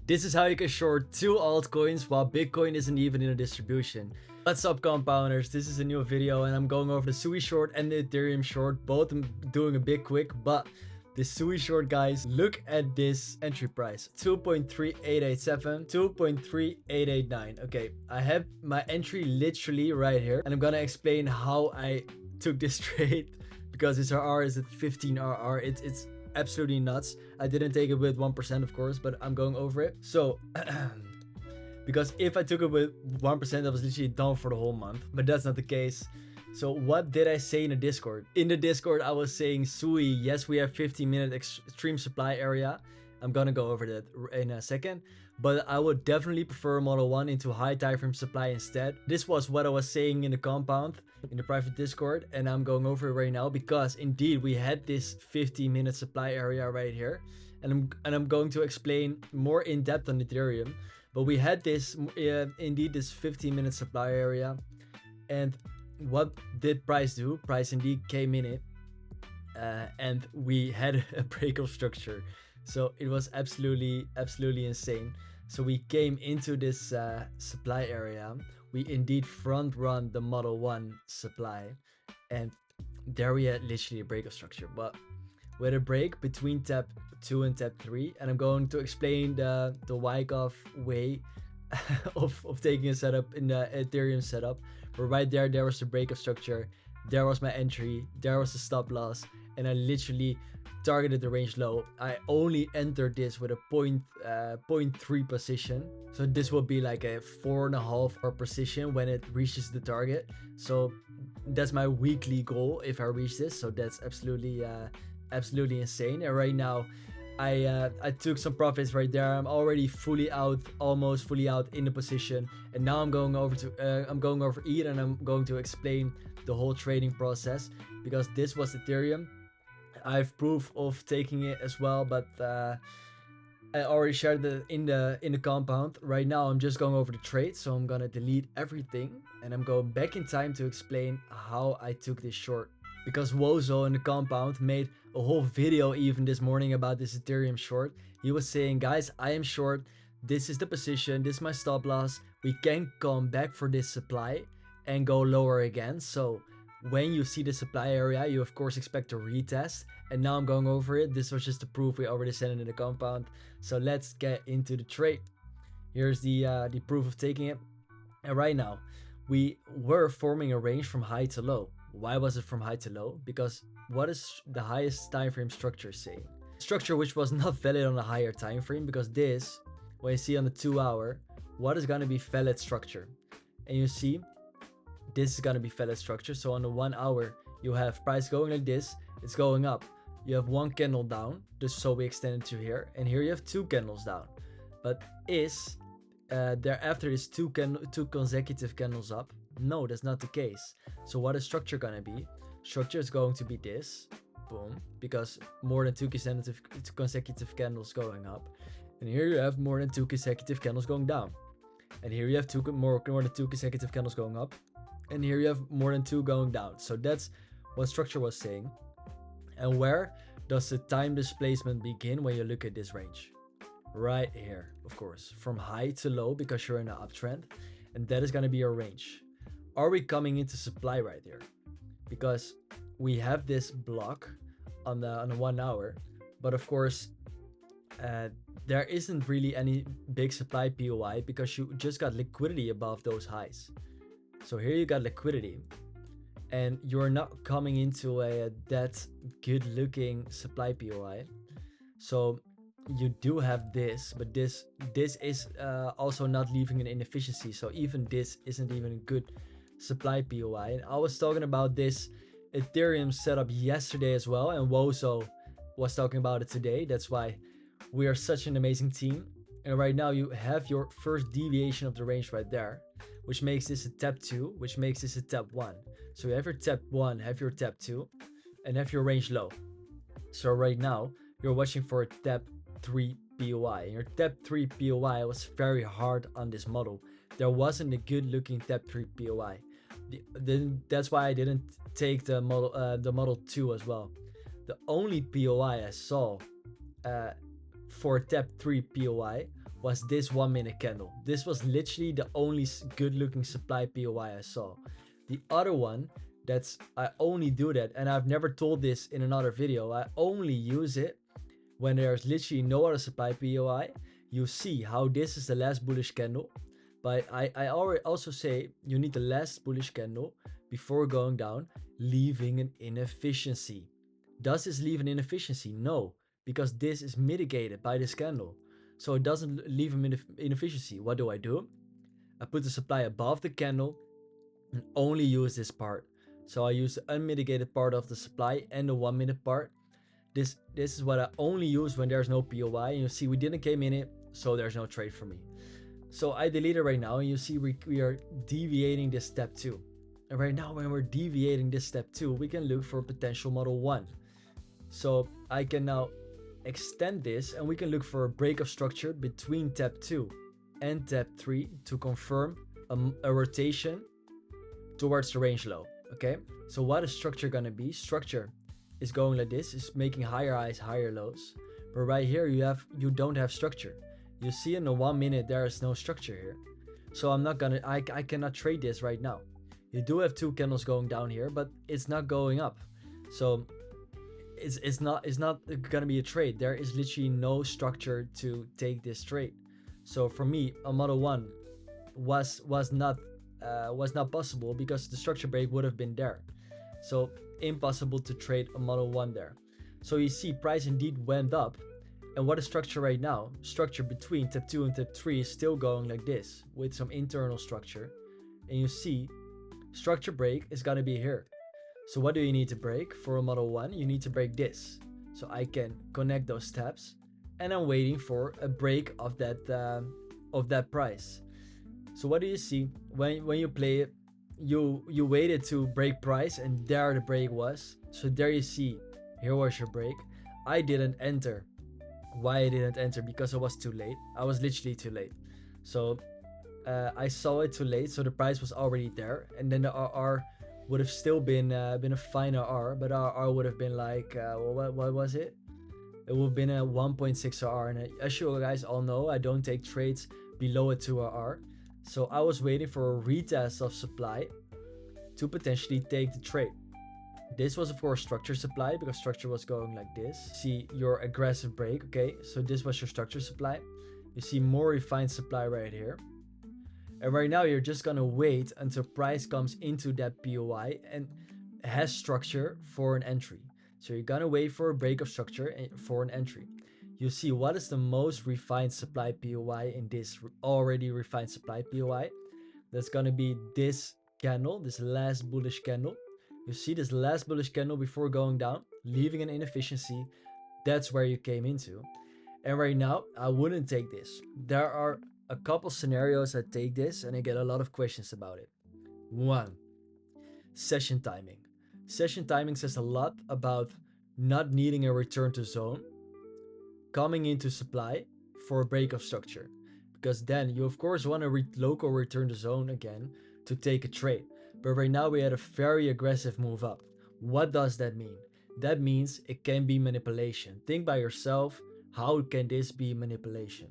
This is how you can short 2 altcoins while Bitcoin isn't even in a distribution. What's up, compounders? This is a new video and I'm going over the SUI short and the Ethereum short. Both I'm doing a bit quick, but the SUI short, guys, look at this entry price. 2.3887, 2.3889. Okay, I have my entry literally right here and I'm gonna explain how I took this trade because this RR is at 15 RR. It's absolutely nuts. I didn't take it with 1%, of course, but I'm going over it. So because if I took it with 1%, I was literally done for the whole month, but that's not the case. So what did I say in the Discord? In the Discord, I was saying, SUI, yes, we have 15-minute extreme supply area. I'm gonna go over that in a second, but I would definitely prefer Model 1 into high time frame supply instead. This was what I was saying in the compound, in the private Discord, and I'm going over it right now because indeed we had this 15-minute supply area right here, and I'm going to explain more in depth on Ethereum. But we had this, indeed, this 15-minute supply area, and what did price do? Price indeed came in it, and we had a break of structure. So it was absolutely insane. So we came into this supply area. We indeed front run the Model 1 supply, and there we had literally a break of structure, but with a break between tap 2 and tap 3. And I'm going to explain the Wyckoff way of taking a setup in the Ethereum setup. But right there was the break of structure, there was my entry, there was the stop loss, and I literally targeted the range low. I only entered this with a 0.3 position, so this will be like a 4.5 position when it reaches the target. So that's my weekly goal if I reach this. So that's absolutely insane. And right now I took some profits right there. I'm already fully out, almost fully out in the position, and now I'm going over to ETH, and I'm going to explain the whole trading process because this was Ethereum. I have proof of taking it as well, but I already shared it in the compound. Right now I'm just going over the trade, so I'm gonna delete everything and I'm going back in time to explain how I took this short. Because Wozo in the compound made a whole video even this morning about this Ethereum short. He was saying, guys, I am short, this is the position, this is my stop loss, we can come back for this supply and go lower again. So when you see the supply area, you of course expect to retest, and now I'm going over it. This was just the proof we already sent it in the compound. So let's get into the trade. Here's the proof of taking it. And right now we were forming a range from high to low. Why was it from high to low? Because what is the highest time frame structure saying? Structure which was not valid on a higher time frame, because this, what you see on the 2 hour, what is going to be valid structure? And you see this is going to be valid structure. So on the 1 hour you have price going like this, it's going up. You have one candle down, just so we extend it to here, and here you have 2 candles down. But is thereafter is two consecutive candles up? No, that's not the case. So what is structure gonna be? Structure is going to be this, boom, because more than 2 consecutive candles going up, and here you have more than 2 consecutive candles going down, and here you have more than 2 consecutive candles going up, and here you have more than 2 going down. So that's what structure was saying. And where does the time displacement begin when you look at this range? Right here, of course, from high to low, because you're in an uptrend, and that is going to be your range. Are we coming into supply right here? Because we have this block on the 1 hour, but of course there isn't really any big supply POI because you just got liquidity above those highs. So here you got liquidity, and you're not coming into that good looking supply POI. So you do have this, but this is also not leaving an inefficiency. So even this isn't even a good supply POI. And I was talking about this Ethereum setup yesterday as well, and Wozo was talking about it today. That's why we are such an amazing team. And right now you have your first deviation of the range right there, which makes this a tap 2, which makes this a tap 1. So you have your tap 1, have your tap 2, and have your range low. So right now you're watching for a tap 3 POI, and your tap 3 POI was very hard on this model. There wasn't a good looking tap 3 POI. That's why I didn't take the model 2 as well. The only POI I saw for tap 3 POI was this 1 minute candle. This was literally the only good looking supply POI I saw. The other one, I only do that, and I've never told this in another video, I only use it when there's literally no other supply POI. You see how this is the last bullish candle, but I already also say you need the last bullish candle before going down, leaving an inefficiency. Does this leave an inefficiency? No, because this is mitigated by this candle, so it doesn't leave an inefficiency. What do? I put the supply above the candle and only use this part. So I use the unmitigated part of the supply and the 1 minute part. This is what I only use when there's no POI. And you see we didn't came in it, so there's no trade for me. So I delete it right now, and you see we are deviating this step 2. And right now when we're deviating this step 2, we can look for potential model 1. So I can now extend this, and we can look for a break of structure between tab 2 and tab 3 to confirm a rotation towards the range low. Okay, so what is structure gonna be? Structure is going like this, is making higher highs, higher lows. But right here you don't have structure. You see in the 1 minute there is no structure here. So I cannot trade this right now. You do have 2 candles going down here, but it's not going up. So it's not gonna be a trade. There is literally no structure to take this trade. So for me, a model 1 was not possible because the structure break would have been there. So impossible to trade a model 1 there. So you see price indeed went up. And what is structure right now? Structure between tab 2 and tab 3 is still going like this with some internal structure. And you see structure break is gonna be here. So what do you need to break for a model 1? You need to break this. So I can connect those tabs, and I'm waiting for a break of that price. So what do you see when you play it? You waited to break price, and there the break was. So there you see, here was your break. I didn't enter. Why I didn't enter? Because I was too late. I was literally too late. So I saw it too late, so the price was already there, and then the RR would have still been a fine RR, but RR would have been like what was it? It would have been a 1.6 RR, and as you guys all know, I don't take trades below a 2 RR. So I was waiting for a retest of supply to potentially take the trade. This was of course structure supply, because structure was going like this. See your aggressive break, okay? So this was your structure supply. You see more refined supply right here. And right now you're just gonna wait until price comes into that POI and has structure for an entry. So you're gonna wait for a break of structure for an entry. You see what is the most refined supply POI in this already refined supply POI. That's gonna be this candle, this last bullish candle. You see this last bullish candle before going down, leaving an inefficiency. That's where you came into. And right now, I wouldn't take this. There are a couple scenarios that take this, and I get a lot of questions about it. 1. Session timing. Session timing says a lot about not needing a return to zone, coming into supply for a break of structure, because then you of course want a local return to zone again to take a trade. But right now we had a very aggressive move up. What does that mean? That means it can be manipulation. Think by yourself, how can this be manipulation?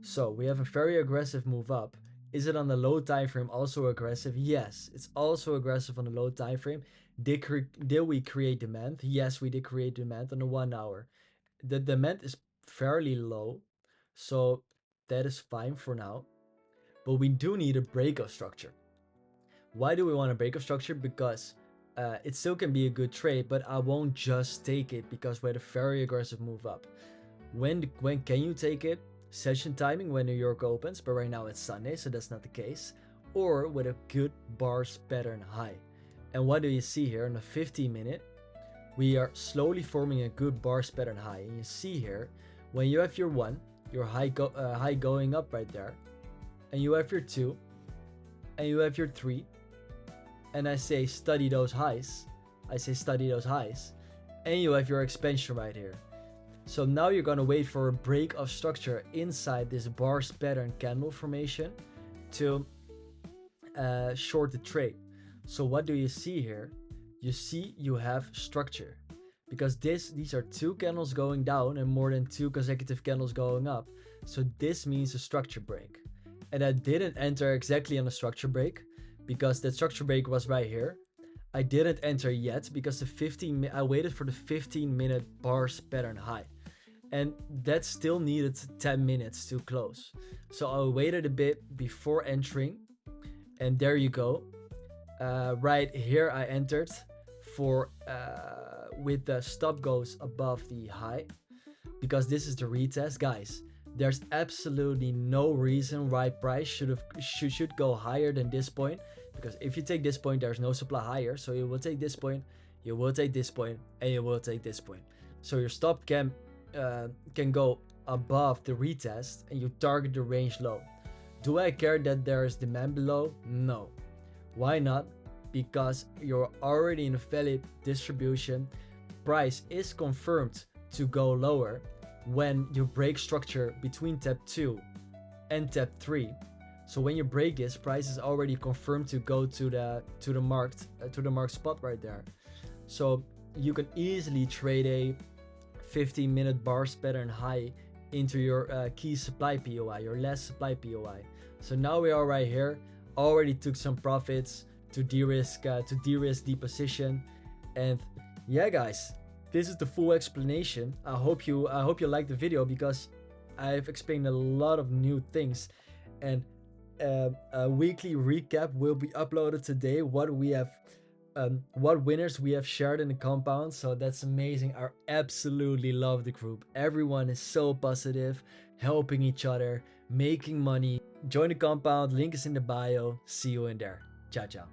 So we have a very aggressive move up. Is it on the low time frame also aggressive? Yes, it's also aggressive on the low time frame. Did we create demand? Yes, we did create demand on the 1 hour. The demand is fairly low, so that is fine for now. But we do need a break of structure. Why do we want a break of structure? Because it still can be a good trade, but I won't just take it because we had a very aggressive move up. When can you take it? Session timing when New York opens, but right now it's Sunday, so that's not the case. Or with a good bars pattern high. And what do you see here? In the 15 minute, we are slowly forming a good bars pattern high. And you see here, when you have your 1, your high going up right there, and you have your 2, and you have your 3, and I say study those highs. And you have your expansion right here. So now you're gonna wait for a break of structure inside this bars pattern candle formation to short the trade. So what do you see here? You see you have structure, because these are 2 candles going down and more than 2 consecutive candles going up. So this means a structure break. And I didn't enter exactly on a structure break because the structure break was right here. I didn't enter yet because I waited for the 15-minute bars pattern high. And that still needed 10 minutes to close. So I waited a bit before entering, and there you go. Right here I entered for with the stop goes above the high, because this is the retest, guys. There's absolutely no reason why price should go higher than this point, because if you take this point, there's no supply higher. So you will take this point, you will take this point, and you will take this point. So your stop can go above the retest and you target the range low. Do I care that there is demand below? No. Why not? Because you're already in a valid distribution. Price is confirmed to go lower when you break structure between tap 2 and tap 3. So when you break this, price is already confirmed to go to the marked spot right there. So you can easily trade a 15-minute bars pattern high into your key supply POI, your last supply POI. So now we are right here. Already took some profits to de-risk the position. And yeah, guys, this is the full explanation. I hope you liked the video, because I've explained a lot of new things, and a weekly recap will be uploaded today. What winners we have shared in the compound. So that's amazing. I absolutely love the group. Everyone is so positive, helping each other, making money. Join the compound, link is in the bio. See you in there. Ciao, ciao.